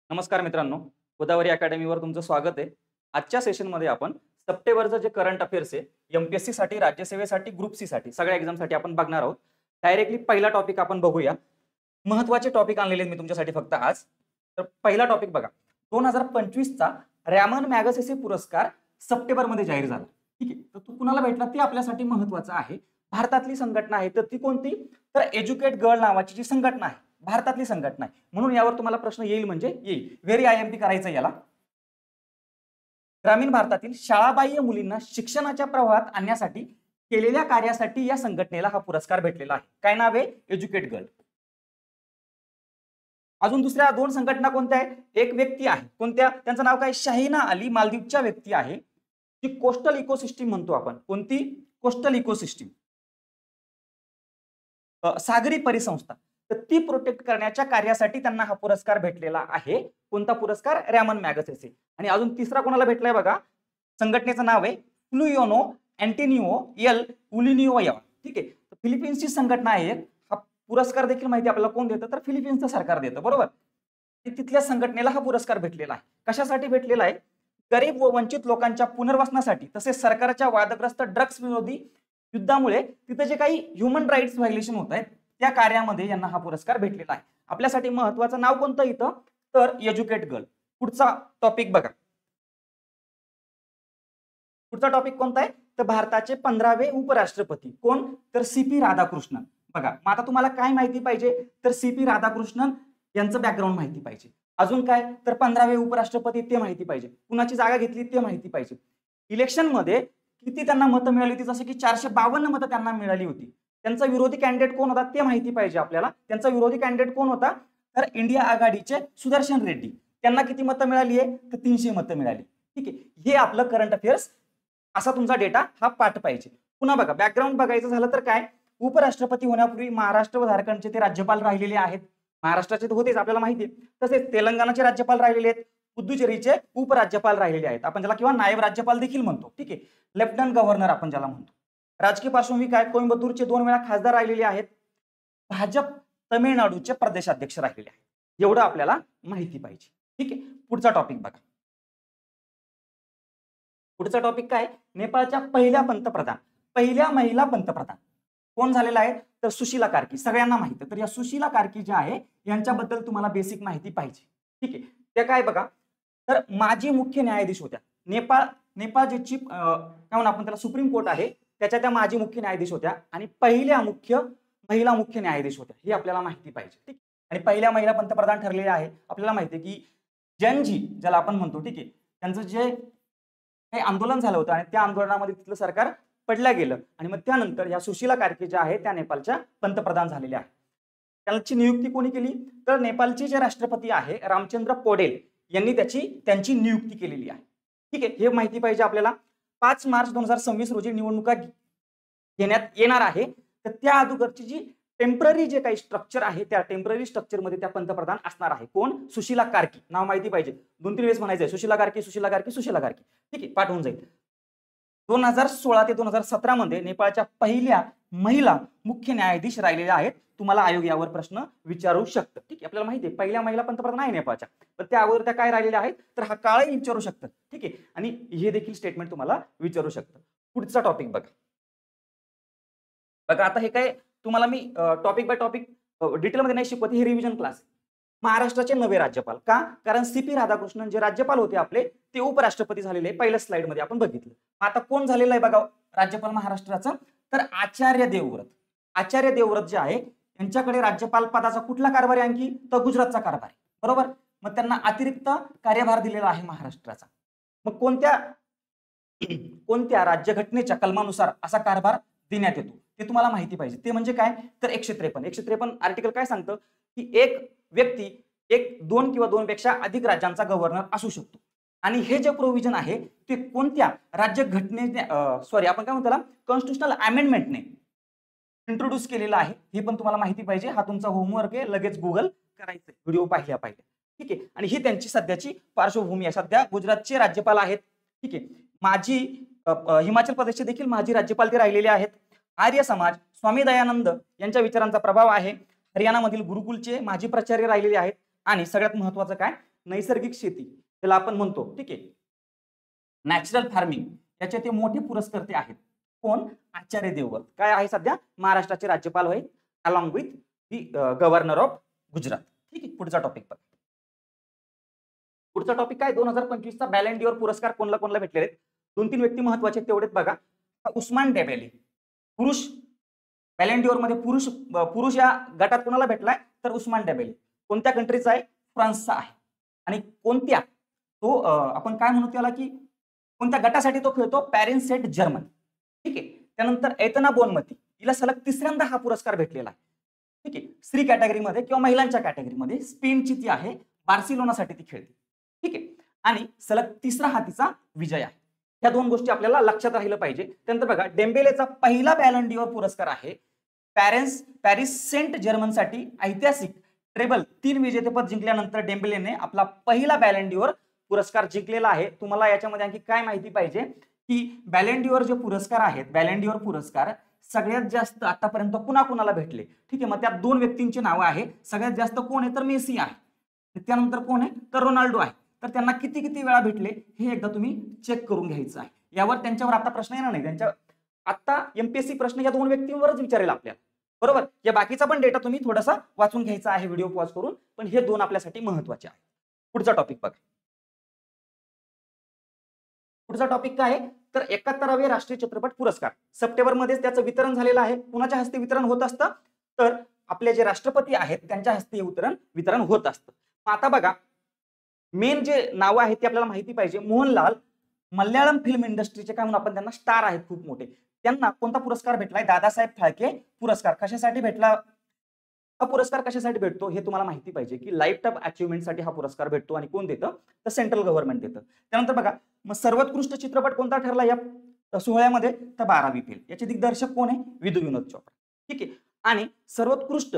नमस्कार मित्रांनो, गोदावरी अकॅडमीवर तुमचं स्वागत आहे. आजच्या सेशनमध्ये आपण सप्टेंबरचं जे करंट अफेअर्स आहे, एमपीएससी साठी, राज्यसेवेसाठी, ग्रुप सी साठी सगळ्या एक्झामसाठी आपण बघणार आहोत. डायरेक्टली पहिला टॉपिक आपण बघूया. महत्त्वाचे टॉपिक आणलेले आहेत मी तुमच्यासाठी फक्त आज. तर पहिला टॉपिक बघा. 2025 चा रॅमन मॅगसेसे पुरस्कार सप्टेंबरमध्ये जाहीर झाला. ठीक आहे. तर तो कुणाला भेटला ते आपल्यासाठी महत्त्वाचं आहे. भारतातली संघटना आहे. तर ती कोणती? तर एज्युकेट गर्ल नावाची जी संघटना आहे, भारतातली संघटना आहे. म्हणून यावर तुम्हाला प्रश्न येईल म्हणजे येईल. व्हेरी आयएमपी करायचं याला. ग्रामीण भारतातील शाळाबाह्य मुलींना शिक्षणाच्या प्रवाहात आणण्यासाठी केलेल्या कार्यासाठी या संघटनेला हा पुरस्कार भेटलेला आहे. काय नाव आहे? Educate girl. अजून दुसऱ्या दोन संघटना कोणत्या आहेत? एक व्यक्ती आहे. कोणत्या? त्यांचं नाव काय? शाहिना अली, मालदीवच्या व्यक्ती आहे. जी कोस्टल इकोसिस्टीम म्हणतो आपण. कोणती? कोस्टल इकोसिस्टीम, सागरी परिसंस्था. तर ती प्रोटेक्ट करण्याच्या कार्यासाठी त्यांना हा पुरस्कार भेटलेला आहे. कोणता पुरस्कार? Ramon Magsaysay. आणि अजून तिसरा कोणाला भेटलाय बघा. संघटनेचं नाव आहे फ्लुयोनो अँटिनिओ एल उलिनिओया. ठीक आहे. फिलिपिन्सची संघटना आहे. हा पुरस्कार देखील माहिती आपल्याला कोण देतं? तर फिलिपिन्सचं सरकार देतं. बरोबर. तिथल्या संघटनेला हा पुरस्कार भेटलेला आहे. कशासाठी भेटलेला आहे? गरीब व वंचित लोकांच्या पुनर्वसनासाठी, तसेच सरकारच्या वादग्रस्त ड्रग्स विरोधी युद्धामुळे तिथे जे काही ह्युमन राईट्स व्हायलेशन होत आहेत त्या कार्यामध्ये यांना हा पुरस्कार भेटलेला आहे. आपल्यासाठी महत्वाचं नाव कोणतं इथं? तर एज्युकेट गर्ल. पुढचा टॉपिक बघा. पुढचा टॉपिक कोणता आहे? तर भारताचे 15वे उपराष्ट्रपती कोण? तर सीपी राधाकृष्णन. बघा, मग आता तुम्हाला काय माहिती पाहिजे? तर सीपी राधाकृष्णन यांचं बॅकग्राऊंड माहिती पाहिजे. अजून काय? तर 15वे उपराष्ट्रपती ते माहिती पाहिजे. कुणाची जागा घेतली ते माहिती पाहिजे. इलेक्शन मध्ये किती त्यांना मतं मिळाली होती? जसं की 452 मतं त्यांना मिळाली होती. त्यांचा विरोधी कॅन्डिडेट कोण होता ते माहिती पाहिजे आपल्याला. त्यांचा विरोधी कॅन्डिडेट कोण होता? तर इंडिया आघाडीचे सुदर्शन रेड्डी. त्यांना किती मतं मिळाली आहे? तर 300 मतं मिळाली. ठीक आहे. हे आपलं करंट अफेअर्स असा तुमचा डेटा हा पाठ पाहिजे. पुन्हा बघा, बॅकग्राऊंड बघायचं झालं तर काय? उपराष्ट्रपती होण्यापूर्वी महाराष्ट्र व झारखंडचे ते राज्यपाल राहिलेले आहेत. महाराष्ट्राचे तर होतेच आपल्याला माहिती आहे. तसेच तेलंगणाचे राज्यपाल राहिलेले आहेत. पुदुचेरीचे उपराज्यपाल राहिलेले आहेत. आपण ज्याला किंवा नायब राज्यपाल देखील म्हणतो. ठीक आहे. लेफ्टनंट गव्हर्नर आपण ज्याला म्हणतो. राजकीय पार्श्वभूमी काय? कोइंबतूरचे 2 वेळा खासदार राहिलेले आहेत. भाजप तमिळनाडूचे प्रदेशाध्यक्ष राहिलेले आहेत. एवढं आपल्याला माहिती पाहिजे. ठीक आहे. पुढचा टॉपिक बघा. पुढचा टॉपिक काय? नेपाळच्या पहिल्या महिला पंतप्रधान कोण झालेला आहे? तर सुशीला कार्की. सगळ्यांना माहिती आहे. तर या सुशीला कार्की ज्या आहे यांच्याबद्दल तुम्हाला बेसिक माहिती पाहिजे. ठीक आहे. त्या काय बघा, तर माजी मुख्य न्यायाधीश होत्या. नेपाळ जे चीफ काय म्हणून आपण त्याला सुप्रीम कोर्ट आहे त्याच्या त्या माजी मुख्य न्यायाधीश होत्या आणि पहिल्या महिला मुख्य न्यायाधीश होत्या. हे आपल्याला माहिती पाहिजे. ठीक. आणि पहिल्या महिला पंतप्रधान ठरलेल्या आहे. आपल्याला माहिती आहे की जनजी ज्याला आपण म्हणतो, ठीक आहे, त्यांचं जे काही आंदोलन झालं होतं आणि त्या आंदोलनामध्ये तिथलं सरकार पडलं गेलं आणि मग त्यानंतर या सुशीला कार्की ज्या आहेत त्या नेपाळच्या पंतप्रधान झालेल्या आहेत. त्यांची नियुक्ती कोणी केली? तर नेपाळचे जे राष्ट्रपती आहे रामचंद्र पौडेल यांनी त्यांची नियुक्ती केलेली आहे. ठीक आहे. हे माहिती पाहिजे आपल्याला. 5 मार्च 2026 रोजी निवडणुका घेण्यात येणार आहे. तर त्या अगोदरची जी टेम्पररी जे काही स्ट्रक्चर आहे त्या टेम्पररी स्ट्रक्चरमध्ये त्या पंतप्रधान असणार आहे. कोण? सुशीला कार्की. नाव माहिती पाहिजे. 2-3 वेळेस म्हणायचंय सुशीला कार्की, सुशीला कार्की, सुशीला कार्की. ठीक आहे. पाठ होऊन जाईल. 2016 ते 2017 मध्ये नेपाळच्या पहिल्या महिला मुख्य न्यायाधीश राहिलेल्या आहेत. तुम्हाला आयोग यावर प्रश्न विचारू शकतं. ठीक आहे. आपल्याला माहिती आहे पहिल्या महिला पंतप्रधान आहे नेपाळच्या. पण त्या अगोदर त्या काय राहिलेल्या आहेत? तर हा काळही विचारू शकतात. ठीक आहे. आणि हे देखील स्टेटमेंट तुम्हाला विचारू शकतं. पुढचा टॉपिक बघा. आता हे काय तुम्हाला मी टॉपिक बाय टॉपिक डिटेलमध्ये नाही शिकवत. हे रिव्हिजन क्लास. महाराष्ट्राचे नवे राज्यपाल का? कारण सीपी राधाकृष्णन जे राज्यपाल होते आपले ते उपराष्ट्रपती झालेले पहिल्या स्लाइड मध्ये आपण बघितलं. आता कोण झालेलं आहे बघा राज्यपाल महाराष्ट्राचं? तर आचार्य देवव्रत. आचार्य देवव्रत जे आहे यांच्याकडे राज्यपाल पदाचा कुठला कारभार आहे? आणखी तर गुजरातचा कारभार आहे. बरोबर. मग त्यांना अतिरिक्त कार्यभार दिलेला आहे महाराष्ट्राचा. मग कोणत्या राज्यघटनेच्या कलमानुसार असा कारभार देण्यात येतो ते तुम्हाला माहिती पाहिजे. ते म्हणजे काय? तर 153 आर्टिकल काय सांगतं की एक व्यक्ती 2 किंवा 2 पेक्षा अधिक राज्यांचा गव्हर्नर असू शकतो. आणि हे जे प्रोव्हिजन आहे ते कोणत्या राज्यघटनेने आपण काय म्हणतो त्याला कॉन्स्टिट्यूशनल अमेंडमेंटने इंट्रोड्यूस केलेला आहे हे पण तुम्हाला माहिती पाहिजे. हा तुमचा होमवर्क आहे. लगेच गुगल करायचं. व्हिडिओ पाहिल्या. ठीक आहे. आणि ही त्यांची सध्याची पार्श्वभूमी आहे. सध्या गुजरातचे राज्यपाल आहेत. ठीक आहे. माजी हिमाचल प्रदेशचे देखील माजी राज्यपाल ते राहिलेले आहेत. आर्य समाज, स्वामी दयानंद यांच्या विचारांचा प्रभाव आहे. हरियाणामधील गुरुकुलचे माजी प्राचार्य राहिलेले आहेत. आणि सगळ्यात महत्वाचं काय नैसर्गिक शेती त्याला आपण म्हणतो, ठीक आहे, नॅचरल फार्मिंग, याचे ते मोठे पुरस्कर्ते आहेत. कोण? आचार्य देवव्रत. काय आहे सध्या? महाराष्ट्राचे राज्यपाल होय, along with the governor of Gujarat. ठीक आहे, पुढचा टॉपिक बघा. पुढचा टॉपिक काय? 2025 चा बॅलन डी ऑर पुरस्कार कोणला कोणला भेटलेले आहेत? 2-3 व्यक्ती महत्वाचे तेवढेच बघा. उस्मान डेबेले, पुरुष बॅलन डी ऑर मध्ये पुरुष या गटात कोणाला भेटलाय? तर उस्मान डेबेले. कोणत्या कंट्रीचा आहे? फ्रान्सचा आहे. आणि कोणत्या? तो आपण काय म्हणू त्याला की कोणत्या गटासाठी तो खेळतो? Paris Saint Germain. ठीक आहे. त्यानंतर एतना बोनमती, हिला सलग तिसऱ्यांदा हा पुरस्कार भेटलेला आहे. ठीक आहे. स्त्री कॅटेगरीमध्ये किंवा महिलांच्या कॅटेगरीमध्ये स्पेनची ती आहे, बार्सिलोनासाठी ती खेळते. ठीक आहे. आणि सलग तिसरा हा तिचा विजय आहे. ह्या दोन गोष्टी आपल्याला लक्षात राहिलं पाहिजे. त्यानंतर बघा, डेम्बेलेचा पहिला बॅलन डी ऑर पुरस्कार आहे पॅरिस सेंट जर्मनसाठी ऐतिहासिक ट्रेबल 3 विजेतेपद जिंकल्यानंतर डेम्बेलेने आपला पहिला बॅलन डी ऑर पुरस्कार जिंकलेला आहे. तुम्हाला याच्यामध्ये आणखी काय माहिती पाहिजे की बॅलन डी ऑर जे पुरस्कार आहेत, बॅलन डी ऑर पुरस्कार सगळ्यात जास्त आतापर्यंत कुणाकुणाला भेटले? ठीक आहे, मग त्या 2 व्यक्तींची नावं आहे. सगळ्यात जास्त कोण आहे? तर मेसी आहे. त्यानंतर कोण आहे? तर रोनाल्डो आहे. तर त्यांना किती किती वेळा भेटले हे एकदा तुम्ही चेक करून घ्यायचं आहे. यावर त्यांच्यावर आता प्रश्न येणार नाही. त्यांच्या आता एमपीएससी प्रश्न या 2 व्यक्तींवरच विचारेल आपल्याला, बरोबर. या बाकीचा पण डेटा तुम्ही थोडासा वाचून घ्यायचा आहे व्हिडिओ पॉज करून, पण हे 2 आपल्यासाठी महत्वाचे आहे. पुढचा टॉपिक बघा. पुढचा टॉपिक काय आहे? तर 71वे राष्ट्रीय चित्रपट पुरस्कार सप्टेंबर मध्येच त्याचं वितरण झालेलं आहे. कुणाच्या हस्ते वितरण होत असतं? तर आपले जे राष्ट्रपती आहेत त्यांच्या हस्ते वितरण होत असतं. आता बघा, मेन जे नाव आहेत ते आपल्याला माहिती पाहिजे. मोहनलाल मल्याळम फिल्म इंडस्ट्रीचे काय म्हणून आपण त्यांना स्टार आहेत खूप मोठे. त्यांना कोणता पुरस्कार भेटलाय? दादासाहेब फाळके पुरस्कार. कशासाठी भेटला हा पुरस्कार? कशासाठी भेटतो हे तुम्हाला माहिती पाहिजे की लाईफ टाईम अचिव्हमेंटसाठी हा पुरस्कार भेटतो. आणि कोण देतं? तर सेंट्रल गव्हर्नमेंट देतं. त्यानंतर बघा, मग सर्वोत्कृष्ट चित्रपट कोणता ठरला या सोहळ्यामध्ये? तर 12वी फेल. याचे दिग्दर्शक कोण आहे? विधू विनोद चोपडा. ठीक आहे. आणि सर्वोत्कृष्ट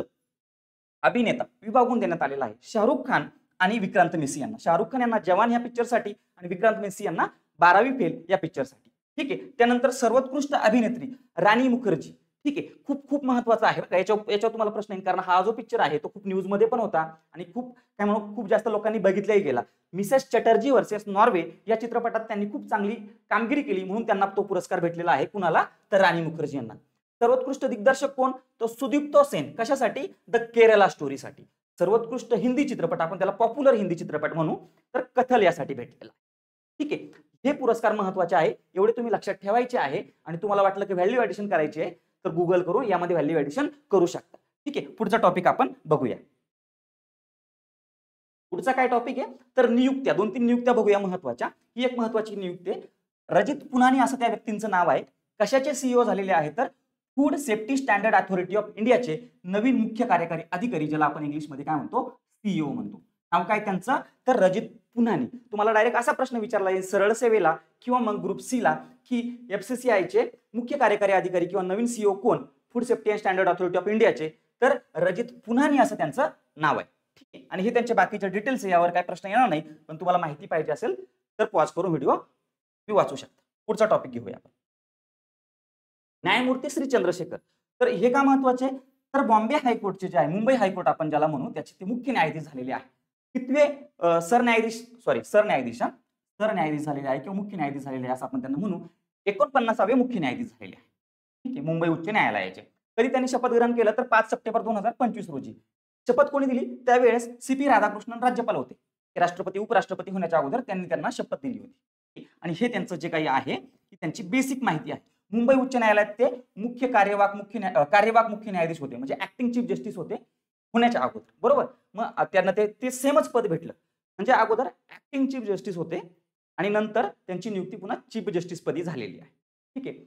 अभिनेता विभागून देण्यात आलेला आहे शाहरुख खान आणि विक्रांत मेसी यांना. शाहरुख खान यांना जवान या पिक्चरसाठी आणि विक्रांत मेसी यांना 12वी फेल या पिक्चरसाठी. ठीक आहे. त्यानंतर सर्वोत्कृष्ट अभिनेत्री राणी मुखर्जी. ठीक आहे, खूप महत्वाचा आहे. याच्यावर तुम्हाला प्रश्न येईल, कारण हा जो पिक्चर आहे तो खूप न्यूज मध्ये पण होता आणि खूप जास्त लोकांनी बघितलाही गेला. मिसेस चटर्जी वर्सेस नॉर्वे या चित्रपटात त्यांनी खूप चांगली कामगिरी केली म्हणून त्यांना तो पुरस्कार भेटलेला आहे. कुणाला? तर राणी मुखर्जी यांना. सर्वोत्कृष्ट दिग्दर्शक कोण? तो सुदीप्तो सेन. कशासाठी? द केरला स्टोरीसाठी. सर्वोत्कृष्ट हिंदी चित्रपट, आपण त्याला पॉप्युलर हिंदी चित्रपट म्हणू, तर कथल यासाठी भेटलेला. ठीक आहे. हे पुरस्कार महत्वाचे आहे, एवढे तुम्ही लक्षात ठेवायचे आहे. आणि तुम्हाला वाटलं की व्हॅल्यू ऍडिशन करायची आहे तर गुगल करून यामध्ये व्हॅल्यू ऍडिशन करू शकता. ठीक आहे. पुढचा टॉपिक आपण बघूया. पुढचा काय टॉपिक आहे? तर नियुक्त्या. 2-3 नियुक्त्या बघूया महत्वाच्या. ही एक महत्वाची नियुक्ती आहे. रजित पुनानी असं त्या व्यक्तींचं नाव आहे. कशाचे सीईओ झालेले आहे? तर food safety standard authority of इंडियाचे नवीन मुख्य कार्यकारी अधिकारी, ज्याला आपण इंग्लिशमध्ये काय म्हणतो? सीईओ म्हणतो. नाव काय त्यांचं? तर रजित पुनानी. तुम्हाला डायरेक्ट असा प्रश्न विचारला येईल सरळ सेवेला किंवा मग ग्रुप सी ला की एफसीसीआयचे मुख्य कार्यकारी अधिकारी किंवा नवीन सीईओ कोण? Food safety and standard authority of इंडियाचे. तर रजित पुनानी असं त्यांचं नाव आहे. ठीक आहे. आणि हे त्यांचे बाकीचे डिटेल्स, यावर काय प्रश्न येणार नाही, पण तुम्हाला माहिती पाहिजे असेल तर पॉज करून व्हिडिओ तुम्ही वाचू शकता. पुढचा टॉपिक घेऊया आपण. न्यायमूर्ती श्री चंद्रशेखर. तर हे का महत्वाचे आहे? तर बॉम्बे हायकोर्टचे जे आहे, मुंबई हायकोर्ट आपण ज्याला म्हणू, त्याचे ते मुख्य न्यायाधीश झालेले आहे. कितवे सरन्यायाधीश झालेले आहे किंवा मुख्य न्यायाधीश झालेले आहे असं आपण त्यांना म्हणू. 49वे मुख्य न्यायाधीश झालेले आहे. ठीक आहे. मुंबई उच्च न्यायालयाचे. कधी त्यांनी शपथ ग्रहण केलं? तर 5 सप्टेंबर 2025 रोजी. शपथ कोणी दिली? त्यावेळेस सीपी राधाकृष्णन राज्यपाल होते. राष्ट्रपती उपराष्ट्रपती होण्याच्या अगोदर त्यांना शपथ दिली होती. आणि हे त्यांचं जे काही आहे ही त्यांची बेसिक माहिती आहे. मुंबई उच्च न्यायालयात ते मुख्य कार्यवाहक मुख्य न्यायाधीश होते, म्हणजे ऍक्टिंग चीफ जस्टिस होते होण्याच्या अगोदर, बरोबर. मग त्यांना ते सेमच पद भेटलं. म्हणजे अगोदर ऍक्टिंग चीफ जस्टिस होते आणि नंतर त्यांची नियुक्ती पुन्हा चीफ जस्टिस पदी झालेली आहे. ठीक आहे.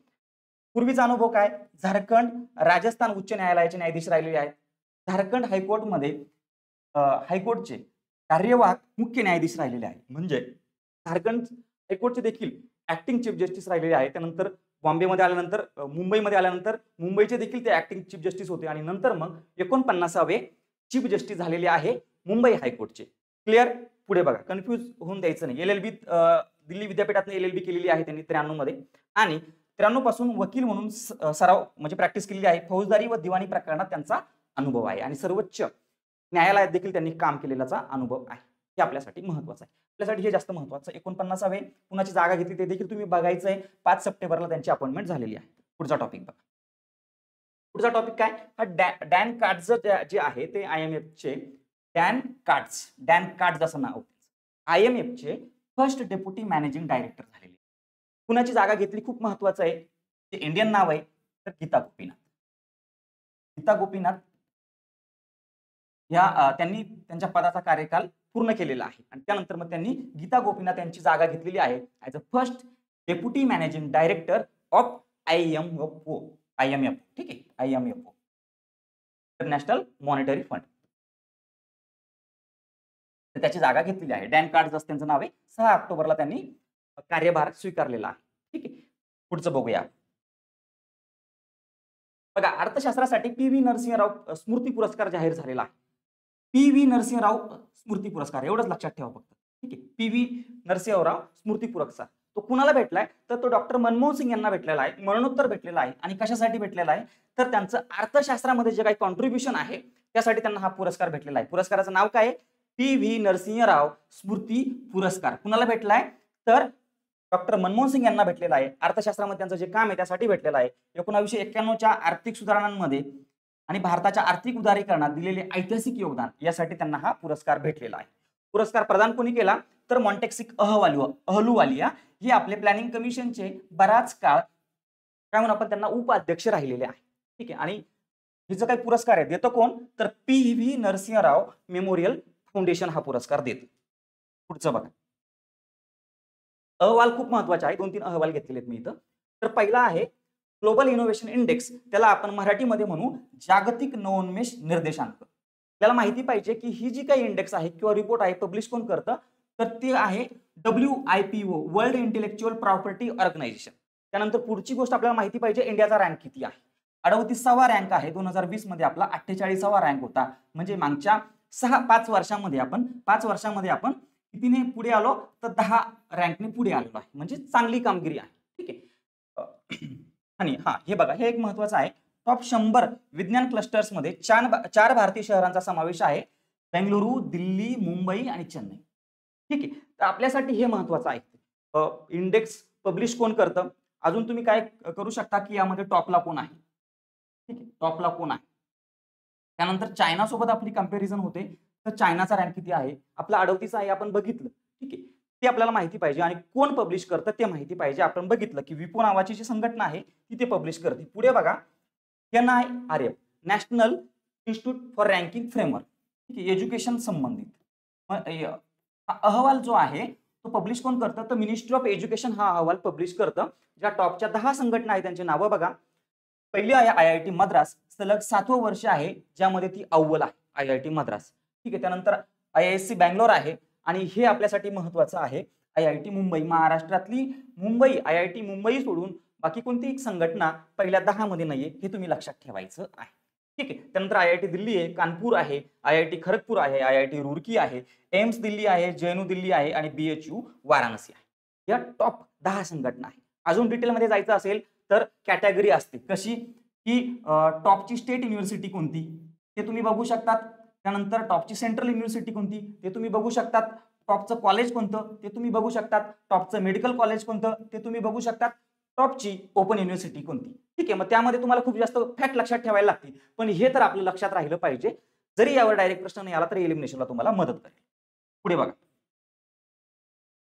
पूर्वीचा अनुभव काय? झारखंड, राजस्थान उच्च न्यायालयाचे न्यायाधीश राहिलेले आहेत. झारखंड हायकोर्टमध्ये हायकोर्टचे कार्यवाहक मुख्य न्यायाधीश राहिलेले आहेत. म्हणजे झारखंड हायकोर्टचे देखील ऍक्टिंग चीफ जस्टिस राहिलेले आहेत. त्यानंतर बॉम्बेमध्ये आल्यानंतर, मुंबईमध्ये आल्यानंतर मुंबईचे देखील ते ऍक्टिंग चीफ जस्टिस होते आणि नंतर मग 49वे चीफ जस्टिस झालेले आहे मुंबई हायकोर्टचे. क्लिअर? पुढे बघा, कन्फ्यूज होऊन द्यायचं नाही. एलएलबी दिल्ली विद्यापीठातून एलएलबी केलेली आहे त्यांनी 93 मध्ये आणि 93 पासून वकील म्हणून सराव म्हणजे प्रॅक्टिस केलेली आहे. फौजदारी व दिवाणी प्रकरणात त्यांचा अनुभव आहे आणि सर्वोच्च न्यायालयात देखील त्यांनी काम केलेल्याचा अनुभव आहे. हे आपल्यासाठी महत्वाचं आहे. आपल्यासाठी हे जास्त महत्वाचं. 49वे कुणाची जागा घेतली ते देखील तुम्ही बघायचं आहे. 5 सप्टेंबरला त्यांची अपॉइंटमेंट झालेली आहे. पुढचा टॉपिक बघा. पुढचा टॉपिक काय, हा डॅन कार्ड्स जे आहे ते IMF चे डॅन कार्ड्स असं नाव, IMF चे फर्स्ट डेप्युटी मॅनेजिंग डायरेक्टर झालेले. कुणाची जागा घेतली खूप महत्वाचं आहे. ते इंडियन नाव आहे तर गीता गोपीनाथ या त्यांनी त्यांच्या पदाचा कार्यकाल पूर्ण केलेला आहे आणि त्यानंतर मग त्यांनी गीता गोपीनाथ यांची जागा घेतलेली आहे as a first deputy managing director of IMF. ठीक आहे, IMF इंटरनॅशनल मॉनिटरी फंड. तर त्याची जागा घेतलेली आहे. डॅन कार्ड्स त्यांचं नाव आहे. 6 ऑक्टोबरला त्यांनी कार्यभार स्वीकारलेला आहे. ठीक आहे, पुढचं बघूया. बघा, अर्थशास्त्रासाठी PV नरसिंहराव स्मृती पुरस्कार जाहीर झालेला आहे. PV नरसिंहराव स्मृती पुरस्कार एवढंच लक्षात ठेवा फक्त. ठीक आहे, PV नरसिंहराव स्मृती पुरस्कार तो कुणाला भेटलाय तर तो डॉक्टर मनमोहन सिंग यांना भेटलेला आहे. मरणोत्तर भेटलेला आहे. आणि कशासाठी भेटलेला आहे तर त्यांचं अर्थशास्त्रामध्ये जे काही कॉन्ट्रीब्युशन आहे त्यासाठी त्यांना हा पुरस्कार भेटलेला आहे. पुरस्काराचं नाव काय आहे, PV नरसिंहराव स्मृती पुरस्कार. कुणाला भेटलाय तर डॉक्टर मनमोहन सिंग यांना भेटलेला आहे. अर्थशास्त्रामध्ये त्यांचं जे काम आहे त्यासाठी भेटलेलं आहे. 1991च्या आर्थिक सुधारणांमध्ये आणि भारताच्या आर्थिक उदारीकरणात दिलेले ऐतिहासिक योगदान यासाठी त्यांना हा पुरस्कार भेटलेला आहे. पुरस्कार प्रदान कोणी केला तर मॉन्टेक्सिक अहलुवालिया हे आपले प्लॅनिंग कमिशनचे बराच काळ काय म्हणून आपण त्यांना उपाध्यक्ष राहिलेले आहे. ठीक आहे, आणि हिचं काही पुरस्कार आहे देतो कोण तर PV नरसिंहराव मेमोरियल फाउंडेशन हा पुरस्कार देते. पुढचं बघा, अहवाल खूप महत्वाचे आहे. 2-3 अहवाल घेतलेले आहेत मी इथं. तर पहिला आहे ग्लोबल इनोव्हेशन इंडेक्स, त्याला आपण मराठीमध्ये म्हणू जागतिक नवोन्मेष निर्देशांक. त्याला माहिती पाहिजे की ही जी काही इंडेक्स आहे किंवा रिपोर्ट आहे पब्लिश कोण करतं तर ते आहे WIPO, world intellectual property organization. त्यानंतर पुढची गोष्ट आपल्याला माहिती पाहिजे इंडियाचा रँक किती आहे. 38वा रँक आहे. 2020 मध्ये आपला 48वा रँक होता. म्हणजे मागच्या 5 वर्षामध्ये आपण कितीने पुढे आलो तर 10 रँकने पुढे आलेलो आहे. म्हणजे चांगली कामगिरी आहे. ठीक आहे, आणि हे बघा, हे एक महत्वाचं आहे. टॉप 100 विज्ञान क्लस्टर्स मध्ये 4 भारतीय शहरांचा समावेश आहे. बेंगलुरू, दिल्ली, मुंबई आणि चेन्नई. ठीक आहे, तर आपल्यासाठी हे महत्वाचं आहे. इंडेक्स पब्लिश कोण करतं. अजून तुम्ही काय करू शकता की यामध्ये टॉपला कोण आहे. ठीक आहे, टॉपला कोण आहे. त्यानंतर चायना सोबत आपली कंपॅरिझन होते तर चायनाचा रँक किती आहे. आपला 38 आहे आपण बघितलं. ठीक आहे, ते आपल्याला माहिती पाहिजे आणि कोण पब्लिश करतं ते माहिती पाहिजे. आपण बघितलं की विपो नावाची जी संघटना आहे ती ते पब्लिश करते. पुढे बघा, NIRF national institute for ranking framework. ठीक आहे, एज्युकेशन संबंधित अहवाल जो आहे तो पब्लिश कोण करतं तर मिनिस्ट्री ऑफ एज्युकेशन हा अहवाल पब्लिश करतं. ज्या टॉपच्या 10 संघटना आहेत त्यांची नावं बघा. पहिली आहे IIT मद्रास, सलग 7वं वर्ष आहे ज्यामध्ये ती अव्वल आहे IIT मद्रास. ठीक आहे, त्यानंतर IISc बँगलोर आहे आणि हे आपल्यासाठी महत्वाचं आहे IIT मुंबई. महाराष्ट्रातली मुंबई, IIT मुंबई सोडून बाकी कोणती एक संघटना पहिल्या 10 मध्ये नाहीये, हे तुम्ही लक्षात ठेवायचं आहे. ठीक आहे, त्यानंतर IIT दिल्ली आहे, कानपूर आहे, IIT खरगपूर आहे, IIT रुड़की आहे, एम्स दिल्ली आहे, JNU दिल्ली आहे आणि BHU वाराणसी आहे. या टॉप 10 संघटना आहे. अजून डिटेलमध्ये जायचं असेल तर कॅटेगरी असते कशी की टॉपची स्टेट युनिव्हर्सिटी कोणती ते तुम्ही बघू शकतात. त्यानंतर टॉपची सेंट्रल युनिव्हर्सिटी कोणती ते तुम्ही बघू शकतात. टॉपचं कॉलेज कोणतं ते तुम्ही बघू शकतात. टॉपचं मेडिकल कॉलेज कोणतं ते तुम्ही बघू शकतात. टॉपची ओपन युनिव्हर्सिटी कोणती. ठीक आहे, मग त्यामध्ये तुम्हाला खूप जास्त फॅक्ट लक्षात ठेवायला लागतील, पण हे तर आपलं लक्षात राहिलं पाहिजे. जरी यावर डायरेक्ट प्रश्न नाही आला तरी एलिमिनेशनला तुम्हाला मदत करेल. पुढे बघा,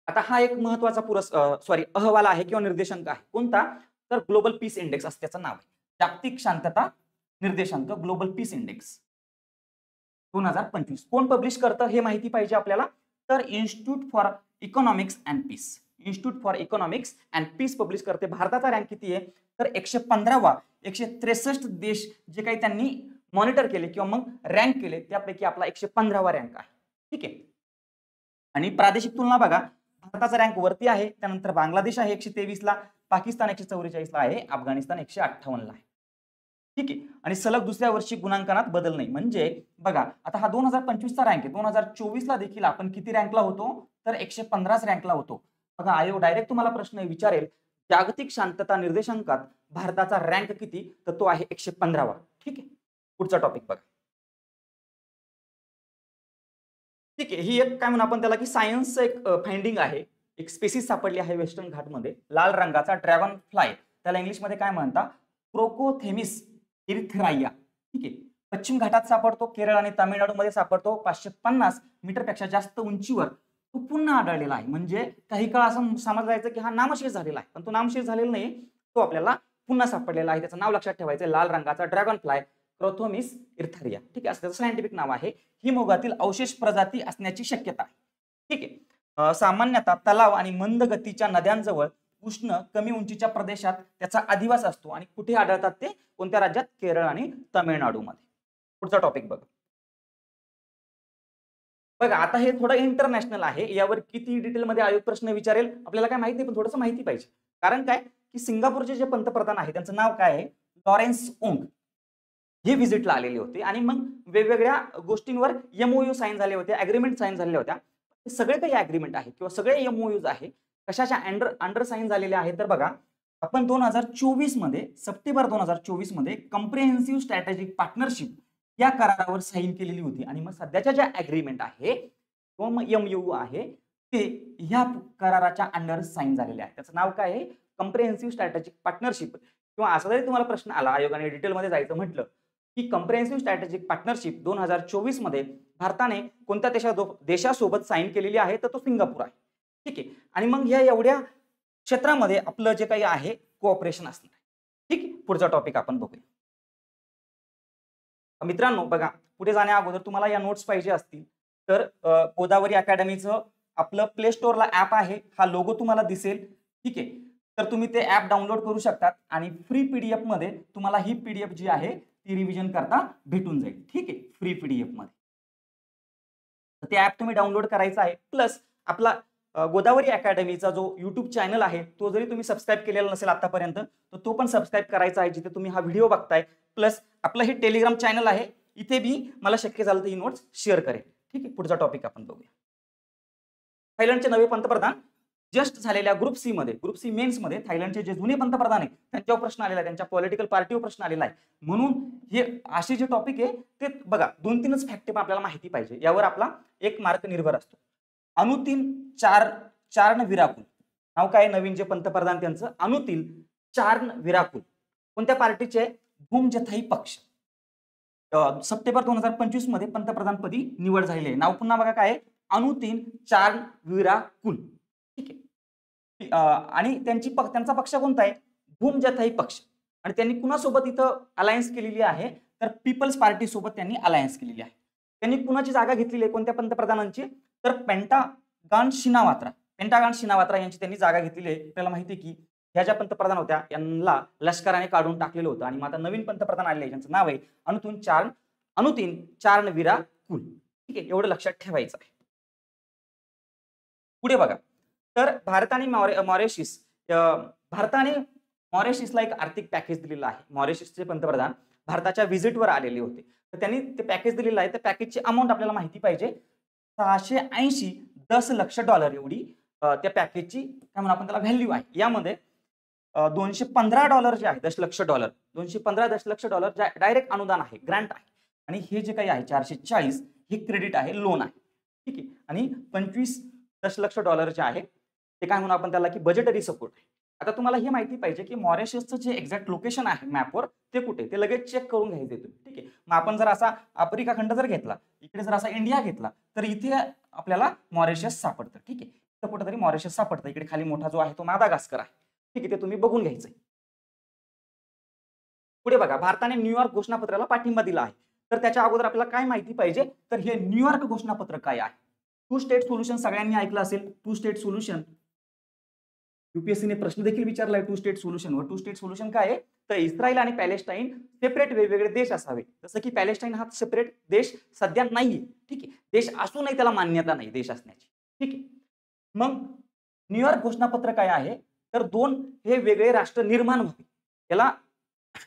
आता हा एक महत्वाचा अहवाल आहे किंवा निर्देशांक आहे. कोणता तर ग्लोबल पीस इंडेक्स असं त्याचं नाव आहे. जागतिक शांतता निर्देशांक ग्लोबल पीस इंडेक्स 2025 कोण पब्लिश करतं हे माहिती पाहिजे आपल्याला. तर institute for economics and peace publish करते. भारताचा रँक किती आहे तर 115वा. 163 देश जे काही त्यांनी मॉनिटर केले किंवा मग रँक केले त्यापैकी आपला 115वा रँक आहे. ठीक आहे, आणि प्रादेशिक तुलना बघा, भारताचा रँक वरती आहे. त्यानंतर बांगलादेश आहे 123 ला, पाकिस्तान 144 ला आहे, अफगाणिस्तान 158 ला आहे. ठीक आहे, आणि सलग दुसऱ्या वर्षी गुणांकनात बदल नाही. म्हणजे बघा, आता हा 2025 चा रँक आहे. 2024 ला देखील आपण किती रँकला होतो तर 115 रँकला होतो. बघा, आयोग डायरेक्ट तुम्हाला प्रश्न विचारेल जागतिक शांतता निर्देशांकात भारताचा रँक किती तर तो आहे 115वा. ठीक आहे, पुढचा टॉपिक बघा. ठीक आहे, ही एक काय म्हणू आपण त्याला की सायन्सचं एक फाइंडिंग आहे. एक स्पेसिस सापडली आहे वेस्टर्न घाटमध्ये, लाल रंगाचा ड्रॅगन फ्लाय, त्याला इंग्लिशमध्ये काय म्हणतात, क्रोकोथेमिस इरिथ्राइया. ठीक आहे, पश्चिम घाटात सापडतो, केरळ आणि तामिळनाडूमध्ये सापडतो. 550 मीटरपेक्षा जास्त उंचीवर तो पुन्हा आढळलेला आहे. म्हणजे काही काळ असं समजलं जायचं की हा नामशेष झालेला आहे, पण तो नामशेष झालेला नाही, तो आपल्याला पुन्हा सापडलेला आहे. त्याचं नाव लक्षात ठेवायचं, लाल रंगाचा ड्रॅगन फ्लाय क्रोथोमिस इरिथ्राइया. ठीक आहे, असं त्याचं सायंटिफिक नाव आहे. हिमोगातील अवशेष प्रजाती असण्याची शक्यता आहे. ठीक आहे, सामान्यतः तलाव आणि मंद गतीच्या नद्यांजवळ उष्ण कमी उंचीच्या प्रदेशात त्याचा अधिवास असतो. आणि कुठे आढळतात ते, कोणत्या राज्यात, केरळ आणि तामिळनाडूमध्ये. पुढचा टॉपिक बघा. बघा आता हे थोडं इंटरनॅशनल आहे, यावर किती डिटेलमध्ये आयोग प्रश्न विचारेल आपल्याला काय माहिती नाही, पण थोडंसं माहिती पाहिजे. कारण काय की सिंगापूरचे जे पंतप्रधान आहे त्यांचं नाव काय आहे, लॉरेन्स ओंग, हे व्हिजिटला आलेले होते. आणि मग वेगवेगळ्या गोष्टींवर एमओयू साईन झाले होते, अग्रीमेंट साईन झालेल्या होत्या. सगळे काही अग्रीमेंट आहे किंवा सगळे एमओयूज आहे कशाच्या अंडर साईन झालेले आहे, तर बघा आपण 2024 मध्ये, सप्टेंबर 2024 मध्ये कॉम्प्रिहेन्सिव्ह स्ट्रॅटेजिक पार्टनरशिप या करारावर साईन केलेली होती. आणि मग सध्याच्या ज्या अग्रीमेंट आहे किंवा मग एमओयू आहे ते ह्या कराराच्या अंडर साईन झालेले आहे. त्याचं नाव काय आहे, कॉम्प्रिहेन्सिव्ह स्ट्रॅटेजिक पार्टनरशिप. किंवा असं जरी तुम्हाला प्रश्न आला, आयोगाने डिटेलमध्ये जायचं म्हटलं की कॉम्प्रिहेन्सिव्ह स्ट्रॅटेजिक पार्टनरशिप 2024 मध्ये भारताने कोणत्या देशासोबत साईन केलेली आहे, तर तो सिंगापूर आहे. ठीक आहे, आणि मग या एवढ्या क्षेत्रामध्ये आपलं जे काही आहे कोऑपरेशन असणार. ठीक आहे, पुढचा टॉपिक आपण बघूया. मित्रांनो बघा, पुढे जाण्या अगोदर तुम्हाला या नोट्स पाहिजे असतील तर गोदावरी अकॅडमीचं आपलं प्ले स्टोअरला ऍप आहे, हा लोगो तुम्हाला दिसेल. ठीक आहे, तर तुम्ही ते ऍप डाउनलोड करू शकतात आणि फ्री पीडीएफ मध्ये तुम्हाला ही पीडीएफ जी आहे ती रिव्हिजन करता भेटून जाईल. ठीक आहे, फ्री पीडीएफ मध्ये ते ऍप तुम्ही डाउनलोड करायचं आहे. प्लस आपला गोदावरी अकॅडमीचा जो युट्यूब चॅनल आहे तो जरी तुम्ही सबस्क्राईब केलेला नसेल आतापर्यंत, तर तो पण सबस्क्राईब करायचा आहे, जिथे तुम्ही हा व्हिडिओ बघताय. प्लस आपलं हे टेलिग्राम चॅनल आहे, इथे बी मला शक्य झालं तर ही नोट्स शेअर करेल. ठीक आहे, पुढचा टॉपिक आपण बघूया. थायलंडचे नवे पंतप्रधान जस्ट झालेल्या ग्रुप सी मेन्स मध्ये थायलंडचे जे जुने पंतप्रधान आहेत त्यांच्यावर प्रश्न आलेला आहे, त्यांच्या पॉलिटिकल पार्टीवर प्रश्न आलेला आहे. म्हणून हे असे जे टॉपिक आहे ते बघा, 2-3च फॅक्ट आपल्याला माहिती पाहिजे, यावर आपला 1 मार्क निर्भर असतो. अनुतीन चार्नविराकुल नाव काय, नवीन जे पंतप्रधान त्यांचं अनुतीन चार्नविराकुल, कोणत्या पार्टीचे, भूमजथाई पक्ष. सप्टेंबर 2025 मध्ये पंतप्रधानपदी निवड झालेली आहे. नाव पुन्हा बघा काय, अनुतीन चार्नविराकुल. ठीक आहे, आणि त्यांचा पक्ष कोणता आहे, भूमजथाई पक्ष. आणि त्यांनी कुणासोबत इथं अलायन्स केलेली आहे, तर पीपल्स पार्टी सोबत त्यांनी अलायन्स केलेली आहे. त्यांनी कुणाची जागा घेतलेली आहे, कोणत्या पंतप्रधानांची, तर पेंटागॉन शिनावात्रा यांची त्यांनी जागा घेतलेली आहे. आपल्याला माहिती आहे की ह्या ज्या पंतप्रधान होत्या यांना लष्कराने काढून टाकलेलं होतं, आणि मग आता नवीन पंतप्रधान आलेले ज्यांचं नाव आहे अनुतीन चार्नविराकुल. ठीक आहे, एवढं लक्षात ठेवायचं आहे. पुढे बघा, तर भारताने मॉरिशसला एक आर्थिक पॅकेज दिलेलं आहे. मॉरिशसचे पंतप्रधान भारताच्या व्हिजिटवर आलेले होते, तर त्यांनी ते पॅकेज दिलेलं आहे. त्या पॅकेजची अमाऊंट आपल्याला माहिती पाहिजे, 680 दशलक्ष डॉलर एवढी त्या पॅकेजची काय म्हणून आपण त्याला व्हॅल्यू आहे. यामध्ये $215 जे आहे, दशलक्ष डॉलर, 215 दशलक्ष डॉलर डायरेक्ट अनुदान आहे, ग्रँट आहे. आणि हे जे काही आहे 440 हे क्रेडिट आहे, लोन आहे. ठीक आहे, आणि 25 दशलक्ष डॉलर जे आहे ते काय म्हणून आपण त्याला की बजेटरी सपोर्ट आहे. आता तुम्हाला हे माहिती पाहिजे की मॉरिशसचं जे एक्झॅक्ट लोकेशन आहे मॅपवर ते कुठे, ते लगेच चेक करून घ्यायचं तुम्ही. ठीक आहे, मग आपण जर असा आफ्रिका खंड जर घेतला, इकडे जर असा इंडिया घेतला, तर इथे आपल्याला मॉरिशस सापडतं. ठीक आहे, तर कुठेतरी मॉरिशस सापडतं. इकडे खाली मोठा जो आहे तो मादागास्कर आहे. ठीक आहे, ते तुम्ही बघून घ्यायचंय. पुढे बघा, भारताने न्यूयॉर्क घोषणापत्राला पाठिंबा दिला आहे. तर त्याच्या अगोदर आपल्याला काय माहिती पाहिजे, तर हे न्यूयॉर्क घोषणापत्र काय आहे. 2 स्टेट सोल्युशन सगळ्यांनी ऐकलं असेल. 2 स्टेट सोल्युशन युपीएससीने प्रश्न देखील विचारलाय 2 स्टेट सोल्युशनवर. 2 स्टेट सोल्युशन काय आहे, तर इस्रायल आणि पॅलेस्टाईन सेपरेट वेगवेगळे देश असावे. जसं की पॅलेस्टाईन हा सेपरेट देश सध्या नाहीये. ठीक आहे, देश असूनही त्याला मान्यता नाही देश असण्याची. ठीक आहे, मग न्यूयॉर्क घोषणापत्र काय आहे, तर 2 हे वेगळे राष्ट्र निर्माण व्हावे. याला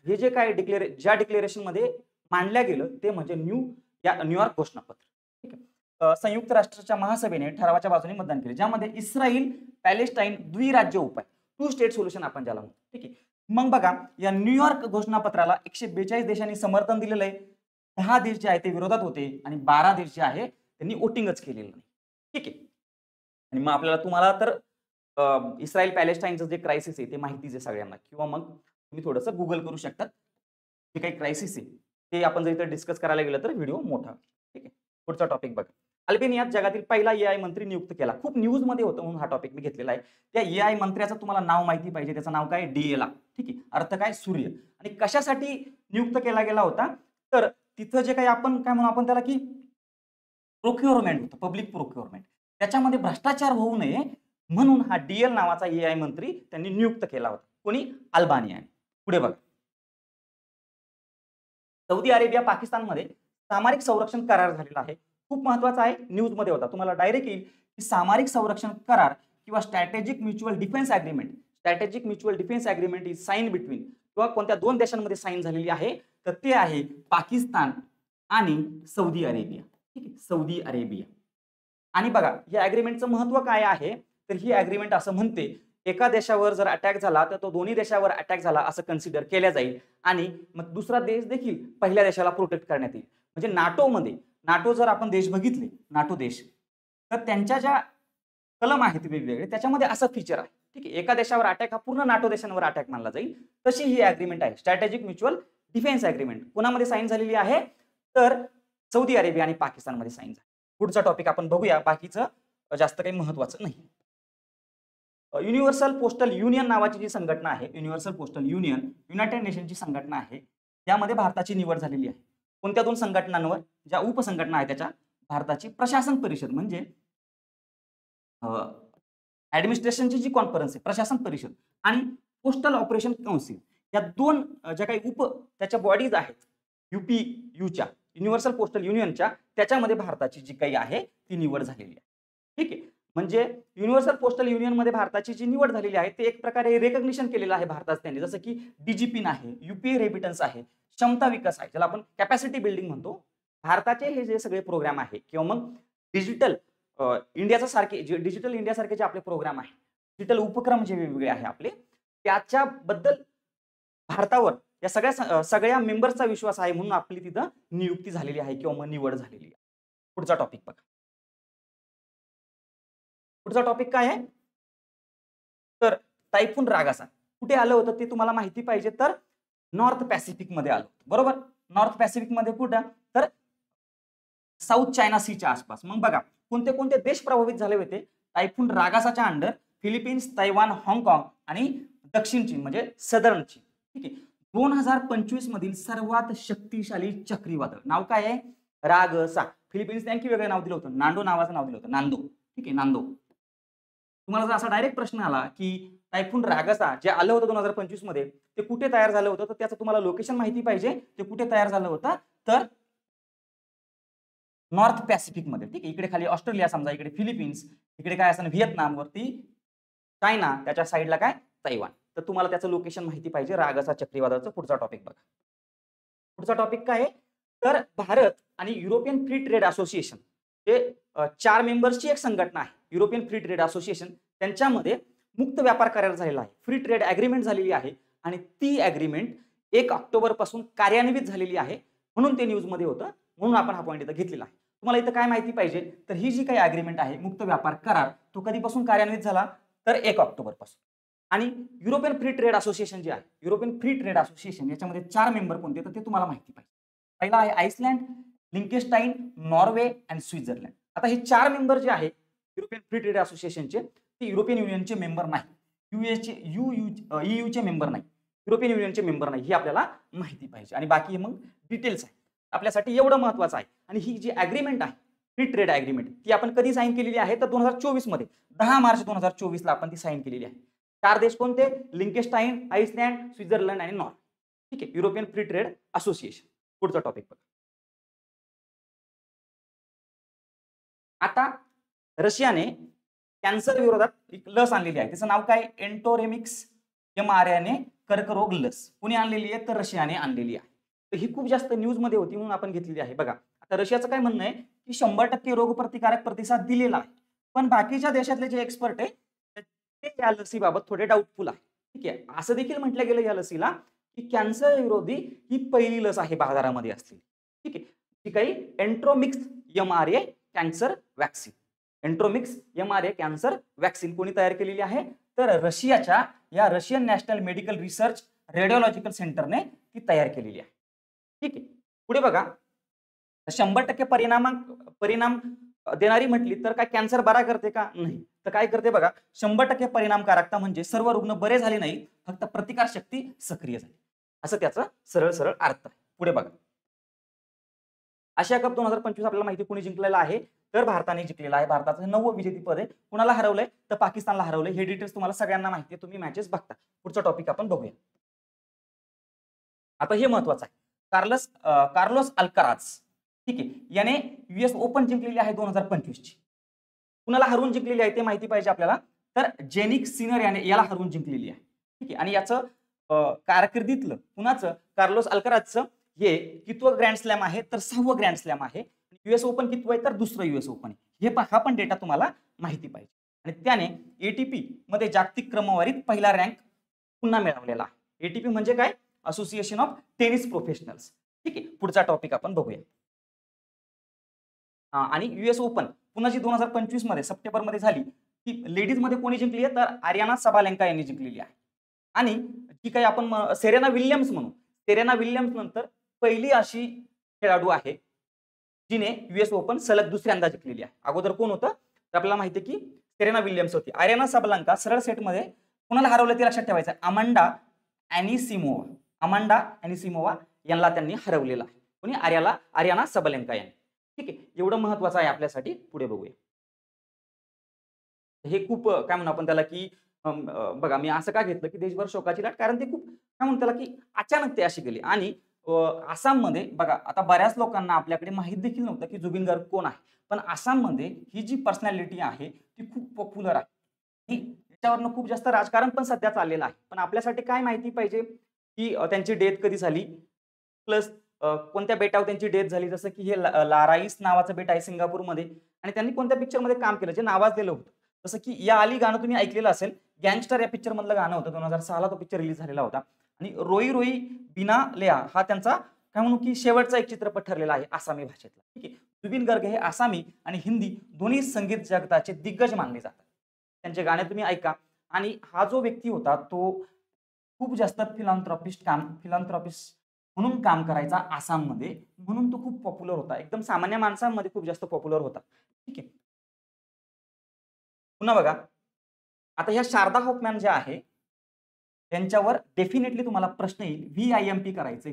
हे जे काय ज्या डिक्लेरेशन मध्ये मांडल्या गेलं ते म्हणजे न्यूयॉर्क घोषणापत्र. ठीक आहे, संयुक्त राष्ट्राच्या महासभेने ठरावाच्या बाजूने मतदान केले, ज्यामध्ये इस्रायल पॅलेस्टाईन द्विराज्य उपाय 2 स्टेट सोल्युशन आपण ज्याला म्हणतो. ठीक आहे, मग बघा या न्यूयॉर्क घोषणापत्राला 142 देशांनी समर्थन दिलेलं आहे. 10 देश जे आहे ते विरोधात होते आणि 12 देश जे आहे त्यांनी वोटिंगच केलेलं नाही. ठीक आहे. आणि मग तुम्हाला तर इस्रायल पॅलेस्टाईनचं जे क्रायसिस आहे ते माहितीच आहे सगळ्यांना, किंवा मग तुम्ही थोडंसं गुगल करू शकता. जे काही क्रायसिस आहे ते आपण जर इथं डिस्कस करायला गेलं तर व्हिडिओ मोठा. ठीक आहे. पुढचा टॉपिक बघा. अल्बेनियात जगातील पहिला एआय मंत्री नियुक्त केला. खूप न्यूजमध्ये होतं म्हणून हा टॉपिक मी घेतलेला आहे. त्या एआय मंत्र्याचं तुम्हाला नाव माहिती पाहिजे. त्याचं नाव काय? डीएला. ठीक आहे. अर्थ काय? सूर्य. आणि कशासाठी नियुक्त केला गेला होता? तर तिथं जे काही आपण काय म्हणू आपण त्याला की प्रोक्युअरमेंट होतं, पब्लिक प्रोक्युअरमेंट. त्याच्यामध्ये भ्रष्टाचार होऊ नये म्हणून हा डीएल नावाचा एआय मंत्री त्यांनी नियुक्त केला होता. कोणी? अल्बानियाने. पुढे बघा. सौदी अरेबिया पाकिस्तानमध्ये सामरिक संरक्षण करार झालेला आहे. खूप महत्वाचा आहे, न्यूजमध्ये होता. तुम्हाला डायरेक्ट येईल की सामरिक संरक्षण करार किंवा strategic mutual defence agreement is sine between, किंवा कोणत्या दोन देशांमध्ये साइन झालेली आहे तर ते आहे पाकिस्तान आणि सौदी अरेबिया. ठीक आहे. Saudi Arabia. आणि बघा या अग्रीमेंटचं महत्व काय आहे, तर ही अग्रीमेंट असं म्हणते एका देशावर जर अटॅक झाला तर तो दोन्ही देशावर अटॅक झाला असं कन्सिडर केल्या जाईल, आणि मग दुसरा देश देखील पहिल्या देशाला प्रोटेक्ट करण्यात येईल. म्हणजे नाटो जर आपण देश बघितले, नाटो देश, तर त्यांच्या ज्या कलम आहेत वेगवेगळे त्याच्यामध्ये असं फीचर आहे. ठीक आहे. एका देशावर अटॅक हा पूर्ण नाटो देशांवर अटॅक मानला जाईल. तशी ही अग्रीमेंट आहे, स्ट्रॅटेजिक म्युच्युअल डिफेन्स अग्रीमेंट. कोणामध्ये साईन झालेली आहे तर सौदी अरेबिया आणि पाकिस्तानमध्ये साईन झाली. पुढचा टॉपिक आपण बघूया, बाकीचं जास्त काही महत्वाचं नाही. युनिव्हर्सल पोस्टल युनियन नावाची जी संघटना आहे, युनिव्हर्सल पोस्टल युनियन युनायटेड नेशनची संघटना आहे, त्यामध्ये भारताची निवड झालेली आहे. कोणत्या दोन संघटनांवर? ज्या उपसंघटना आहे त्याच्या भारताची प्रशासन परिषद म्हणजे ऍडमिनिस्ट्रेशनची जी कॉन्फरन्स आहे प्रशासन परिषद, आणि पोस्टल ऑपरेशन काउन्सिल, या दोन ज्या काही त्याच्या बॉडीज आहेत युपीयूच्या, युनिव्हर्सल पोस्टल युनियनच्या, त्याच्यामध्ये भारताची जी काही आहे ती निवड झालेली आहे. ठीक आहे. म्हणजे युनिव्हर्सल पोस्टल युनियन मध्ये भारताची जी निवड झालेली आहे ते एक प्रकारे रेकग्निशन केलेलं आहे भारतात त्यांनी, जसं की डीजीपिन आहे, युपीए रेमिटन्स आहे, क्षमता विकास आहे, ज्याला आपण कॅपॅसिटी बिल्डिंग म्हणतो. भारताचे हे जे सगळे प्रोग्राम आहे किंवा मग डिजिटल इंडियाचा सारखे जे डिजिटल इंडिया सारखे जे आपले प्रोग्राम आहे, डिजिटल उपक्रम जे वेगवेगळे आहे आपले, त्याच्याबद्दल भारतावर या सगळ्या मेंबर्सचा विश्वास आहे म्हणून आपली तिथं नियुक्ती झालेली आहे किंवा मग निवड झालेली आहे. पुढचा टॉपिक बघा. पुढचा टॉपिक काय आहे तर टायफून रागासा कुठे आलं होतं ते तुम्हाला माहिती पाहिजे. तर नॉर्थ पॅसिफिक मध्ये आलं होतं. बरोबर. नॉर्थ पॅसिफिक मध्ये कुठं तर साऊथ चायना सीच्या आसपास. मग बघा कोणते कोणते देश प्रभावित झाले होते टायफून रागासाच्या अंडर? फिलिपिन्स, तैवान, हाँगकाँग आणि दक्षिण चीन म्हणजे सदर्न चीन. ठीक आहे. 2025 मधील सर्वात शक्तिशाली चक्रीवादळ नाव काय आहे? रागसा. फिलिपिन्सने आणखी वेगळं नाव दिलं होतं, नांडो नावाचं नाव दिलं होतं, नांदो. ठीक आहे, नांदो. तुम्हाला जर असा डायरेक्ट प्रश्न आला की टायफून रागसा जे आलं होतं 2025 मध्ये ते कुठे तयार झालं होतं, तर त्याचं तुम्हाला लोकेशन माहिती पाहिजे. ते कुठे तयार झालं होतं तर नॉर्थ पॅसिफिक मध्ये. ठीक आहे. इकडे खाली ऑस्ट्रेलिया समजा, इकडे फिलिपिन्स, इकडे काय असं व्हिएतनाम, वरती चायना, त्याच्या साईडला काय तैवान. तर तुम्हाला त्याचं लोकेशन माहिती पाहिजे रागसा चक्रीवादळाचं. पुढचा टॉपिक बघा. पुढचा टॉपिक काय आहे तर भारत आणि युरोपियन फ्री ट्रेड असोसिएशन हे 4 मेंबर्सची एक संघटना आहे. युरोपियन फ्री ट्रेड असोसिएशन, त्यांच्यामध्ये मुक्त व्यापार करार झालेला आहे, फ्री ट्रेड अग्रीमेंट झालेली आहे, आणि ती अग्रीमेंट 1 ऑक्टोबर पासून कार्यान्वित झालेली आहे म्हणून ते न्यूजमध्ये होतं, म्हणून आपण हा पॉईंट इथं घेतलेला आहे. तुम्हाला इथं काय माहिती पाहिजे तर ही जी काही अग्रीमेंट आहे मुक्त व्यापार करार तो कधीपासून कार्यान्वित झाला तर 1 ऑक्टोबर पासून. आणि युरोपियन फ्री ट्रेड असोसिएशन जे आहे, युरोपियन फ्री ट्रेड असोसिएशन, याच्यामध्ये 4 मेंबर कोणते तर ते तुम्हाला माहिती पाहिजे. पहिला आहे आइसलँड, लिंकेस्टाईन, नॉर्वे आणि स्वित्झर्लंड. आता हे 4 मेंबर जे आहे युरोपियन फ्री ट्रेड असोसिएशनचे ते युरोपियन युनियनचे मेंबर नाही, यूचे मेंबर नाही, युरोपियन युनियनचे मेंबर नाही, ही आपल्याला माहिती पाहिजे. आणि बाकी मग डिटेल्स आहे आपल्यासाठी एवढं महत्वाचं आहे. आणि ही जी अग्रीमेंट आहे फ्री ट्रेड अग्रीमेंट ती आपण कधी साईन केलेली आहे तर 2024 मध्ये 10 मार्च 2024 ला आपण ती साईन केलेली आहे. 4 देश कोणते? लिंकेस्टाईन, आइसलँड, स्वित्झर्लंड आणि नॉर्वे. ठीक आहे. European free trade association. पुढचा टॉपिक बघा. आता रशियाने कॅन्सर विरोधात एक लस आणलेली आहे, त्याचं नाव काय? एंटोरेमिक्स mRNA कर्करोग लस. कोणी आणलेली आहे तर रशियाने आणलेली आहे. तर ही खूप जास्त न्यूज मध्ये होती म्हणून आपण घेतलेली आहे. बघा आता रशियाचं काय म्हणणं आहे की 100% रोगप्रतिकारक प्रतिसाद दिलेला आहे, पण बाकीच्या देशातले जे एक्सपर्ट आहे ते या लसीबाबत थोडे डाऊटफुल आहे. ठीक आहे. असं देखील म्हटलं गेलं या लसीला की कॅन्सर विरोधी ही पहिली लस आहे बाजारामध्ये असलेली. ठीक आहे. जी काही Enteromix mRNA cancer vaccine. Enteromix mRNA cancer vaccine कोणी तयार केलेली आहे? तर रशियाच्या या Russian national medical research radiological सेंटरने ती तयार केलेली आहे. ठीक आहे. पुढे बघा, 100% परिणाम देणारी म्हटली तर काय कॅन्सर बरा करते का? नाही. तर काय करते बघा, 100% परिणामकारकता म्हणजे सर्व रुग्ण बरे झाले नाही, फक्त प्रतिकार शक्ती सक्रिय झाली, असं त्याचा सरळ सरळ अर्थ आहे. पुढे बघा, आशिया कप 2025 आपल्याला माहिती कोणी जिंकलेला आहे? तर भारताने जिंकलेला आहे. भारताचं 9वं विजेतेपद आहे. कुणाला हरवलंय? तर पाकिस्तानला हरवलंय. हे डिटेल्स तुम्हाला सगळ्यांना माहिती आहे, तुम्ही मॅचेस बघता. पुढचा टॉपिक आपण बघूया. आता हे महत्वाचं आहे, कार्लोस अल्काराज. ठीक आहे, याने US ओपन जिंकलेली आहे 2025 ची. कुणाला हरवून जिंकलेली आहे ते माहिती पाहिजे आपल्याला. तर जेनिक सिनर याला हरवून जिंकलेली आहे. ठीक आहे, आणि याचं कारकिर्दीतलं कुणाचं, कार्लोस अल्काराजचं हे कितवं ग्रँड स्लॅम आहे? तर 6वं ग्रँड स्लॅम आहे. US ओपन कितवं आहे? तर 2रं US ओपन आहे. हा पण डेटा तुम्हाला माहिती पाहिजे. आणि त्याने ATP मध्ये जागतिक क्रमवारीत पहिला रँक पुन्हा मिळवलेला आहे. ATP म्हणजे काय? Association of tennis professionals. ठीक आहे, पुढचा टॉपिक आपण बघूया. आणि US ओपन पुन्हा जी 2025 मध्ये सप्टेंबरमध्ये झाली, ती लेडीज मध्ये कोणी जिंकली आहे? तर आर्याना सबालेंका यांनी जिंकलेली आहे. आणि जी काही आपण सेरेना विल्यम्स म्हणू, सेरेना विल्यम्स नंतर पहिली अशी खेळाडू आहे जिने US ओपन सलग दुसऱ्यांदा जिंकलेली आहे. अगोदर कोण होतं? तर आपल्याला माहिती आहे की सेरेना विल्यम्स होती. आर्याना सबालेंका सरळ सेटमध्ये कोणाला हरवलं ते लक्षात ठेवायचं, अमांडा अॅनिसिमोवा यांना त्यांनी हरवलेला आहे. कोणी? आर्याना सबालेंका यांनी. ठीक आहे, एवढं महत्वाचं आहे आपल्यासाठी. पुढे बघूया. हे खूप काय म्हणू आपण त्याला की बघा, मी असं का घेतलं की देशभर शोकाची लाट, कारण ते खूप काय म्हणू त्याला की अचानक ते अशी गेली. आणि आसाममध्ये बघा, आता बऱ्याच लोकांना आपल्याकडे माहित देखील नव्हतं की जुबिन गार्ग कोण आहे, पण आसाममध्ये ही जी पर्सनॅलिटी आहे ती खूप पॉप्युलर आहे. त्याच्यावरनं खूप जास्त राजकारण पण सध्या चाललेलं आहे. पण आपल्यासाठी काय माहिती पाहिजे की त्यांची डेथ कधी झाली, प्लस कोणत्या बेटावर त्यांची डेथ झाली. जसं की हे लाराईस नावाचं बेट आहे सिंगापूरमध्ये, आणि त्यांनी कोणत्या पिक्चरमध्ये काम केलं जे नावाजलेलं होतं. जसं की या आली गाणं तुम्ही ऐकलेलं असेल, गँगस्टर या पिक्चर मधलं गाणं होतं. 2006 तो पिक्चर रिलीज झालेला होता. आणि रोई रोई बिना लेआ हा त्यांचा काय म्हणू की शेवटचा एक चित्रपट ठरलेला आहे आसामी भाषेतला. ठीक आहे, जुबिन गर्ग हे आसामी आणि हिंदी दोन्ही संगीत जगताचे दिग्गज मानले जातात. त्यांचे गाणे तुम्ही ऐका. आणि हा जो व्यक्ती होता तो खूप जास्त फिलॉन्थ्रॉपिस्ट म्हणून काम करायचा आसाममध्ये, म्हणून तो खूप पॉप्युलर होता. एकदम सामान्य माणसांमध्ये खूप जास्त पॉप्युलर होता. ठीक आहे, पुन्हा बघा, आता ह्या शारदा हॉफमॅन ज्या आहे त्यांच्यावर डेफिनेटली तुम्हाला प्रश्न येईल. VIMP करायचं.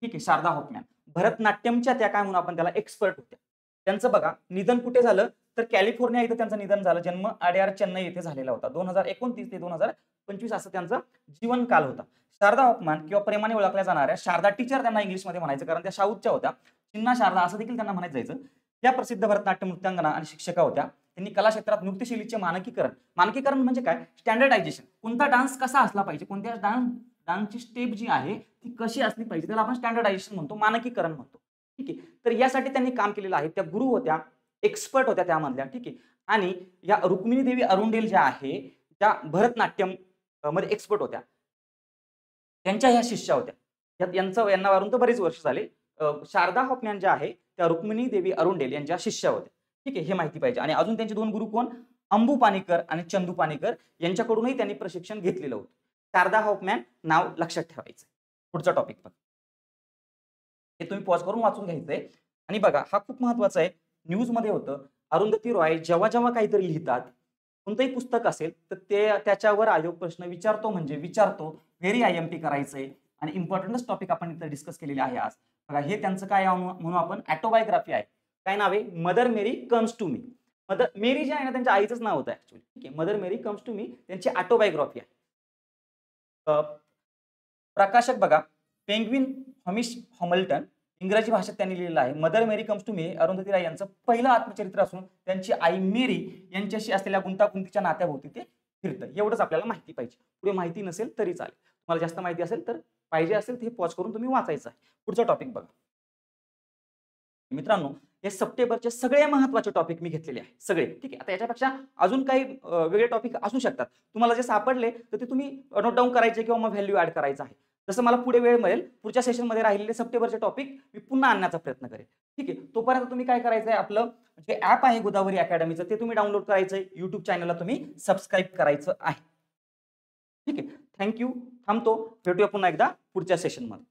ठीक आहे, शारदा हॉफमॅन भरतनाट्यमच्या त्या काय म्हणून आपण त्याला एक्सपर्ट होत्या. त्यांचं बघा निधन कुठे झालं? तर कॅलिफोर्निया इथं त्यांचं निधन झालं. जन्म अड्यार चेन्नई येथे झालेला होता. 2029 ते 2025 असं त्यांचा जीवनकाल होता. शारदा हॉफमॅन किंवा प्रेमाने ओळखल्या जाणाऱ्या शारदा टीचर त्यांना इंग्लिशमध्ये म्हणायचं, कारण त्या साऊथच्या होत्या. चिन्ना शारदा असं देखील त्यांना म्हणायचं जायचं. त्या प्रसिद्ध भरतनाट्य नृत्यांगना आणि शिक्षका होत्या. त्यांनी कला क्षेत्रात नृत्यशैलीचे मानकीकरण म्हणजे काय? स्टँडर्डायझेशन. कोणता डान्स कसा असला पाहिजे, कोणत्या डान्सची स्टेप जी आहे ती कशी असली पाहिजे, त्याला आपण स्टँडर्डायझेशन म्हणतो, मानकीकरण म्हणतो. ठीक आहे, तर यासाठी त्यांनी काम केलेलं आहे. त्या गुरु होत्या, एक्सपर्ट होत्या त्यामधल्या. ठीक आहे, आणि या रुक्मिणी देवी अरुंडेल ज्या आहे त्या भरतनाट्यम मध्ये एक्सपर्ट होत्या. त्यांच्या ह्या शिष्या होत्या. यांना वारून तर बरीच वर्ष झाले. शारदा हॉफमॅन ज्या आहे त्या रुक्मिणी देवी अरुंडेल यांच्या शिष्या होत्या. ठीक आहे, हे माहिती पाहिजे. आणि अजून त्यांचे 2 गुरु कोण? अंबू पाणीकर आणि चंदू पाणीकर यांच्याकडूनही त्यांनी प्रशिक्षण घेतलेलं होतं. शारदा हॉफमॅन नाव लक्षात ठेवायचं. पुढचा टॉपिक बघा, हे तुम्ही पॉज करून वाचून घ्यायचंय. आणि बघा, हा खूप महत्वाचा आहे. न्यूज मध्ये होतं, अरुंधती रॉय जेव्हा जेव्हा काहीतरी लिहितात, कोणतंही पुस्तक असेल तर ते त्याच्यावर आयोग प्रश्न विचारतो, म्हणजे विचारतो. व्हेरी IMP करायचंय. आणि इम्पॉर्टंटच टॉपिक आपण इथं डिस्कस केलेले आहे आज. बघा, हे त्यांचं काय म्हणून आपण ऑटोबायोग्राफी आहे. काय नाव आहे? Mother Mary comes to me. Mother Mary जे आहे ना त्यांच्या आईचंच नाव होतं ऍक्च्युअली. ठीक आहे, Mother Mary comes to me त्यांची ऑटोबायोग्राफी आहे. प्रकाशक बघा, पेंग्विन हॉमिश हॅमिल्टन, इंग्रजी भाषेत त्यांनी लिहिलेलं आहे. Mother Mary comes to me Arundhati Roy यांचं पहिलं आत्मचरित्र असून त्यांची आई मेरी यांच्याशी असलेल्या गुंतागुंतीच्या नात्याभोवती ते फिरतं. एवढंच आपल्याला माहिती पाहिजे. पुढे माहिती नसेल तरी चालेल. तुम्हाला जास्त माहिती असेल तर पाहिजे असेल तर हे पॉज करून तुम्ही वाचायचं आहे. पुढचा टॉपिक बघा मित्रांनो, हे सप्टेंबरचे सगळे महत्त्वाचे टॉपिक मी घेतलेले आहे सगळे. ठीक आहे, आता याच्यापेक्षा अजून काही वेगळे टॉपिक असू शकतात. तुम्हाला जे सापडले तर ते तुम्ही नोट डाऊन करायचे किंवा मग व्हॅल्यू ऍड करायचं आहे. जसं मला पुढे वेळ मिळेल पुढच्या सेशनमध्ये राहिलेले सप्टेंबरचे टॉपिक मी पुन्हा आणण्याचा प्रयत्न करेन. ठीक आहे, तोपर्यंत तुम्ही काय करायचं आहे, आपलं जे ऍप आहे गोदावरी अकॅडमीचं ते तुम्ही डाउनलोड करायचंय, युट्यूब चॅनलला तुम्ही सबस्क्राईब करायचं आहे. ठीक आहे, थँक्यू. थांबतो, भेटूया पुन्हा एकदा पुढच्या सेशनमध्ये.